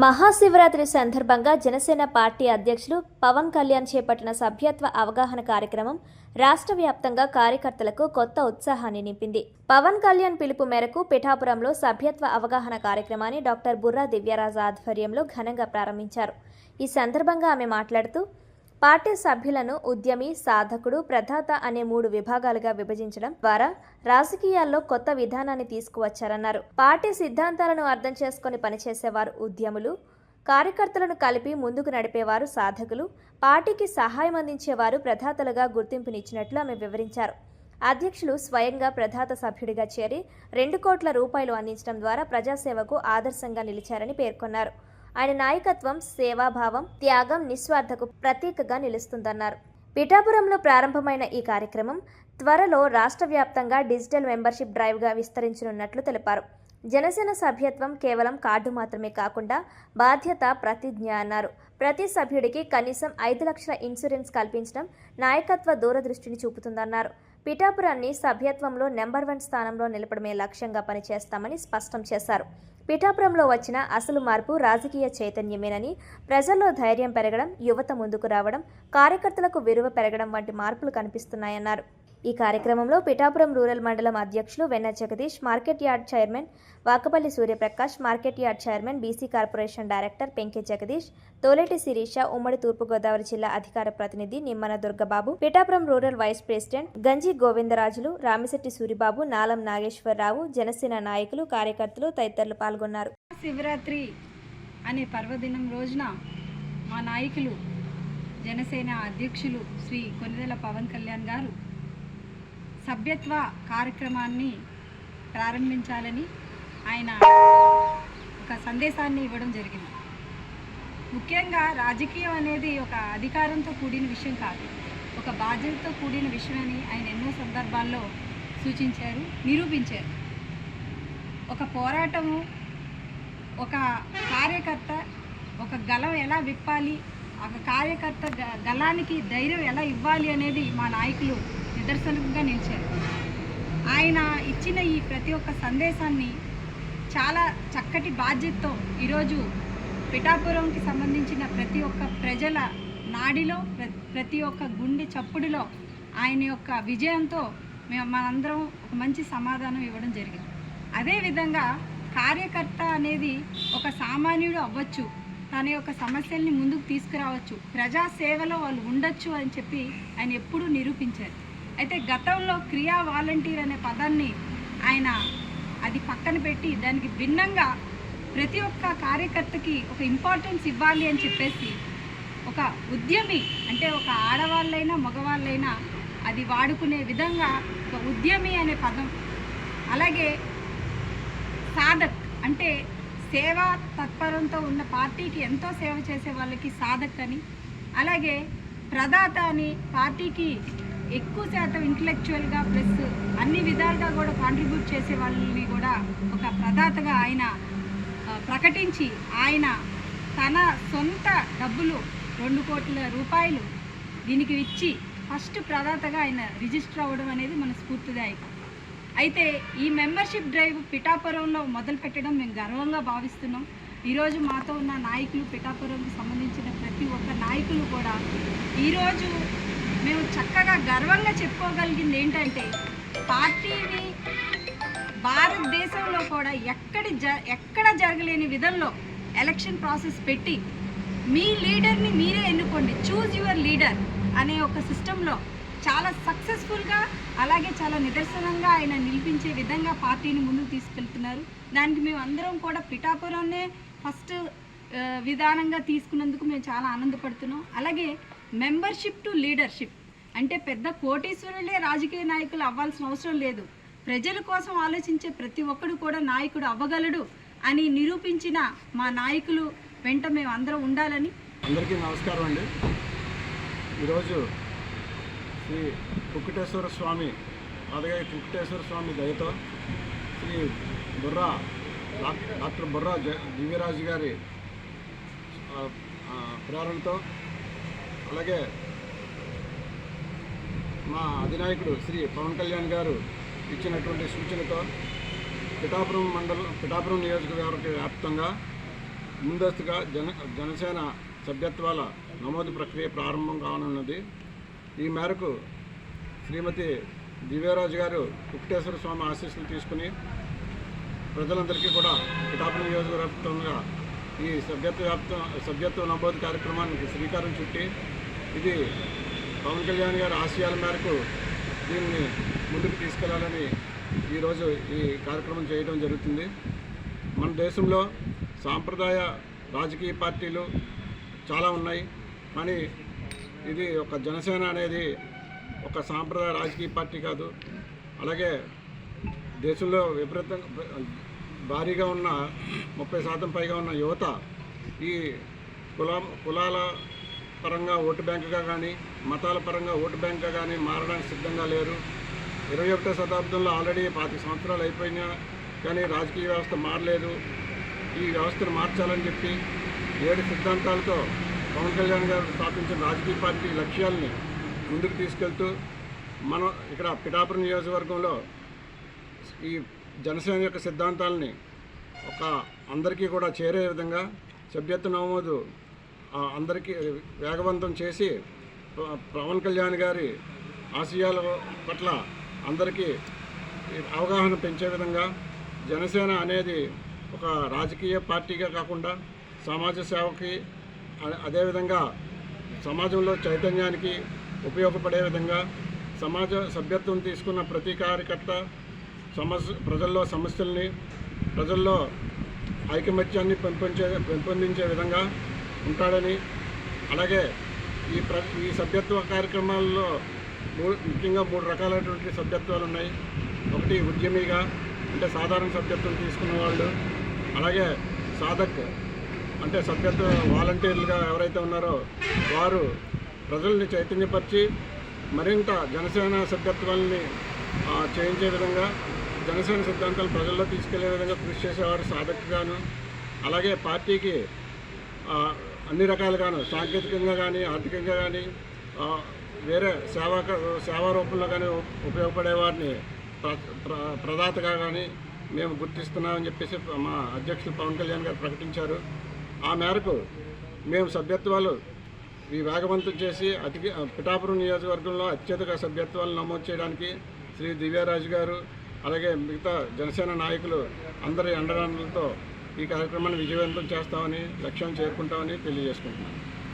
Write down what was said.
మహాశివరాత్రి సందర్భంగా జనసేన పార్టీ అధ్యక్షులు పవన్ కళ్యాణ్ చేపట్టిన సభ్యత్వ అవగాహన కార్యక్రమం రాష్ట్ర వ్యాప్తంగా కార్యకర్తలకు కొత్త ఉత్సాహాన్ని నింపింది. పవన్ కళ్యాణ్ పిలుపు మేరకు పిఠాపురంలో సభ్యత్వ అవగాహన కార్యక్రమాన్ని డాక్టర్ బుర్రా దివ్యరాజు ఆధ్వర్యంలో ఘనంగా ప్రారంభించారు. ఈ సందర్భంగా ఆమె మాట్లాడుతూ పార్టీ సభ్యులను ఉద్యమి, సాధకుడు, ప్రదాత అనే 3 విభాగాలుగా విభజించడం ద్వారా రాజకీయాల్లో కొత్త విధానాన్ని తీసుకువచ్చారన్నారు. పార్టీ సిద్ధాంతాలను అర్థం చేసుకుని పనిచేసేవారు ఉద్యములు, కార్యకర్తలను కలిపి ముందుకు నడిపేవారు సాధకులు, పార్టీకి సహాయం అందించేవారు ప్రదాతలుగా గుర్తింపునిచ్చినట్లు ఆమె వివరించారు. అధ్యక్షులు స్వయంగా ప్రదాత సభ్యుడిగా చేరి 2 కోట్ల రూపాయలు అందించడం ద్వారా ప్రజాసేవకు ఆదర్శంగా నిలిచారని పేర్కొన్నారు. ఆయన నాయకత్వం, సేవాభావం, త్యాగం, నిస్వార్థకు ప్రతీకగా నిలుస్తుందన్నారు. పిఠాపురంలో ప్రారంభమైన ఈ కార్యక్రమం త్వరలో రాష్ట్ర వ్యాప్తంగా డిజిటల్ మెంబర్షిప్ డ్రైవ్గా విస్తరించనున్నట్లు తెలిపారు. జనసేన సభ్యత్వం కేవలం కార్డు మాత్రమే కాకుండా బాధ్యత, ప్రతిజ్ఞ అన్నారు. ప్రతి సభ్యుడికి కనీసం 5 లక్షల ఇన్సూరెన్స్ కల్పించడం నాయకత్వ దూరదృష్టిని చూపుతుందన్నారు. పిఠాపురాన్ని సభ్యత్వంలో నెంబర్ 1 స్థానంలో నిలపడమే లక్ష్యంగా పనిచేస్తామని స్పష్టం చేశారు. పిఠాపురంలో వచ్చిన అసలు మార్పు రాజకీయ చైతన్యమేనని, ప్రజల్లో ధైర్యం పెరగడం, యువత ముందుకు రావడం, కార్యకర్తలకు విలువ పెరగడం వంటి మార్పులు కనిపిస్తున్నాయన్నారు. ఈ కార్యక్రమంలో పిఠాపురం రూరల్ మండలం అధ్యక్షులు Venna Jagadish, market yard chairman Vakapalli Suryaprakash, market yard chairman, BC corporation director Penke Jagadish, Toleti Sirisha, ఉమ్మడి తూర్పుగోదావరి జిల్లా అధికార ప్రతినిధి Nimmana Durgababu, Pithapuram rural vice president Ganji Govindarajulu, Ramisetti Suribabu, నాలం నాగేశ్వరరావు, జనసేన నాయకులు, కార్యకర్తలు తదితరులు పాల్గొన్నారు. శివరాత్రి అనే పర్వదినం రోజున మా నాయకులు జనసేన అధ్యక్షులు శ్రీ కొనిదెల పవన్ కళ్యాణ్ గారు సభ్యత్వ కార్యక్రమాన్ని ప్రారంభించాలని ఆయన ఒక సందేశాన్ని ఇవ్వడం జరిగింది. ముఖ్యంగా రాజకీయం అనేది ఒక అధికారంతో కూడిన విషయం కాదు, ఒక బాధ్యతతో కూడిన విషయం అని ఆయన ఎన్నో సందర్భాల్లో సూచించారు, నిరూపించారు. ఒక పోరాటము, ఒక కార్యకర్త ఒక గలం ఎలా విప్పాలి, ఒక కార్యకర్త గలానికి ధైర్యం ఎలా ఇవ్వాలి అనేది మా నాయకులు నిదర్శనంగా నిలిచారు. ఆయన ఇచ్చిన ఈ ప్రతి ఒక్క సందేశాన్ని చాలా చక్కటి బాధ్యతతో ఈరోజు పిఠాపురంకి సంబంధించిన ప్రతి ఒక్క ప్రజల నాడిలో, ప్రతి ఒక్క గుండె చప్పుడులో ఆయన యొక్క విజయంతో మనందరం ఒక మంచి సమాధానం ఇవ్వడం జరిగింది. అదేవిధంగా కార్యకర్త అనేది ఒక సామాన్యుడు అవ్వచ్చు, తన యొక్క సమస్యల్ని ముందుకు తీసుకురావచ్చు, ప్రజాసేవలో వాళ్ళు ఉండొచ్చు అని చెప్పి ఆయన ఎప్పుడూ నిరూపించారు. అయితే గతంలో క్రియా వాలంటీర్ అనే పదాన్ని ఆయన అది పక్కన పెట్టి దానికి భిన్నంగా ప్రతి ఒక్క కార్యకర్తకి ఒక ఇంపార్టెన్స్ ఇవ్వాలి అని చెప్పేసి ఒక ఉద్యమి అంటే ఒక ఆడవాళ్ళైనా మగవాళ్ళైనా అది వాడుకునే విధంగా ఒక ఉద్యమి అనే పదం, అలాగే సాధక్ అంటే సేవా తత్పరంతో ఉన్న పార్టీకి ఎంతో సేవ చేసే వాళ్ళకి సాధక్ అని, అలాగే ప్రదాత అని పార్టీకి ఎక్కువ శాతం ఇంటలెక్చువల్గా ప్లస్ అన్ని విధాలుగా కూడా కాంట్రిబ్యూట్ చేసే వాళ్ళని కూడా ఒక ప్రదాతగా ఆయన ప్రకటించి ఆయన తన సొంత డబ్బులు 2 కోట్ల రూపాయలు దీనికి ఇచ్చి ఫస్ట్ ప్రదాతగా ఆయన రిజిస్టర్ అవ్వడం అనేది మన స్ఫూర్తిదాయకం. అయితే ఈ మెంబర్షిప్ డ్రైవ్ పిఠాపురంలో మొదలు పెట్టడం మేము గర్వంగా భావిస్తున్నాం. ఈరోజు మాతో ఉన్న నాయకులు, పిఠాపురంకి సంబంధించిన ప్రతి ఒక్క నాయకులు కూడా ఈరోజు మేము చక్కగా గర్వంగా చెప్పుకోగలిగింది ఏంటంటే పార్టీని భారతదేశంలో కూడా ఎక్కడ జరగలేని విధంలో ఎలక్షన్ ప్రాసెస్ పెట్టి మీ లీడర్ని మీరే ఎన్నుకోండి, చూజ్ యువర్ లీడర్ అనే ఒక సిస్టంలో చాలా సక్సెస్ఫుల్గా అలాగే చాలా నిదర్శనంగా ఆయన నిలిపించే విధంగా పార్టీని ముందుకు తీసుకెళ్తున్నారు. దానికి మేము అందరం కూడా పిఠాపురంనే ఫస్ట్ విధానంగా తీసుకున్నందుకు మేము చాలా ఆనందపడుతున్నాం. అలాగే మెంబర్షిప్ టు లీడర్షిప్ అంటే పెద్ద కోటీశ్వరులే రాజకీయ నాయకులు అవ్వాల్సిన అవసరం లేదు, ప్రజల కోసం ఆలోచించే ప్రతి ఒక్కడు కూడా నాయకుడు అవ్వగలడు అని నిరూపించిన మా నాయకులు వెంట మేము అందరం ఉండాలని. అందరికీ నమస్కారం అండి. ఈరోజు శ్రీ కుక్కుటేశ్వర స్వామి అదగారి కుక్కుటేశ్వర స్వామి దయతో శ్రీ డాక్టర్ బుర్రా దివ్యరాజు గారి ప్రేరణతో, అలాగే మా అధినాయకుడు శ్రీ పవన్ కళ్యాణ్ గారు ఇచ్చినటువంటి సూచనతో పిఠాపురం నియోజకవర్గ వ్యాప్తంగా ముందస్తుగా జనసేన సభ్యత్వాల నమోదు ప్రక్రియ ప్రారంభం కానున్నది. ఈ మేరకు శ్రీమతి దివ్యరాజు గారు కుక్కటేశ్వర స్వామి ఆశీస్సులు తీసుకుని ప్రజలందరికీ కూడా పిఠాపురం నియోజకవర్గంగా ఈ సభ్యత్వ నమోదు కార్యక్రమానికి శ్రీకారం చుట్టి ఇది పవన్ కళ్యాణ్ గారి ఆశయాల మేరకు దీన్ని ముందుకు తీసుకెళ్లాలని ఈరోజు ఈ కార్యక్రమం చేయడం జరుగుతుంది. మన దేశంలో సాంప్రదాయ రాజకీయ పార్టీలు చాలా ఉన్నాయి, కానీ ఇది ఒక జనసేన అనేది ఒక సాంప్రదాయ రాజకీయ పార్టీ కాదు. అలాగే దేశంలో విపరీతంగా భారీగా ఉన్న 30% పైగా ఉన్న యువత ఈ కులాల పరంగా ఓటు బ్యాంకుగా కానీ మతాల పరంగా ఓటు బ్యాంకుగా కానీ మారడానికి సిద్ధంగా లేరు. 21వ శతాబ్దంలో ఆల్రెడీ 25 సంవత్సరాలు అయిపోయినా కానీ రాజకీయ వ్యవస్థ మారలేదు. ఈ వ్యవస్థను మార్చాలని చెప్పి 7 సిద్ధాంతాలతో పవన్ కళ్యాణ్ గారు స్థాపించిన రాజకీయ పార్టీ లక్ష్యాలని ముందుకు తీసుకెళ్తూ మనం ఇక్కడ పిఠాపురం నియోజకవర్గంలో ఈ జనసేన యొక్క సిద్ధాంతాలని అందరికీ కూడా చేరే విధంగా సభ్యత్వ నమోదు అందరికీ వేగవంతం చేసి పవన్ కళ్యాణ్ గారి ఆశయాల పట్ల అందరికీ అవగాహన పెంచే విధంగా జనసేన అనేది ఒక రాజకీయ పార్టీగా కాకుండా సమాజ సేవకి, అదేవిధంగా సమాజంలో చైతన్యానికి ఉపయోగపడే విధంగా సభ్యత్వం తీసుకున్న ప్రతి కార్యకర్త ప్రజల్లో సమస్యల్ని, ప్రజల్లో ఐకమత్యాన్ని పెంపొందించే విధంగా ఉంటాడని, అలాగే ఈ సభ్యత్వ కార్యక్రమాల్లో ముఖ్యంగా 3 రకాలైనటువంటి సభ్యత్వాలు ఉన్నాయి. ఒకటి ఉద్యమిగా, అంటే సాధారణ సభ్యత్వం తీసుకున్న వాళ్ళు, అలాగే సాధక్ అంటే సభ్యత్వ వాలంటీర్లుగా ఎవరైతే ఉన్నారో వారు ప్రజల్ని చైతన్యపరిచి మరింత జనసేన సభ్యత్వాన్ని చేయించే విధంగా, జనసేన సిద్ధాంతాలు ప్రజల్లో తీసుకెళ్లే విధంగా కృషి చేసేవారు సాధకుగాను, అలాగే పార్టీకి అన్ని రకాలుగాను సాంకేతికంగా కానీ ఆర్థికంగా కానీ వేరే సేవా రూపంలో కానీ ఉపయోగపడే వారిని ప్రదాతగా కానీ మేము గుర్తిస్తున్నామని చెప్పేసి మా అధ్యక్షులు పవన్ కళ్యాణ్ గారు ప్రకటించారు. ఆ మేరకు మేము సభ్యత్వాలు వేగవంతం చేసి పిఠాపురం నియోజకవర్గంలో అత్యధిక సభ్యత్వాలు నమోదు చేయడానికి శ్రీ దివ్యరాజు గారు అలాగే మిగతా జనసేన నాయకులు అందరి అండదండలతో ఈ కార్యక్రమాన్ని విజయవంతం చేస్తామని, లక్ష్యం చేరుకుంటామని తెలియజేసుకుంటున్నాను.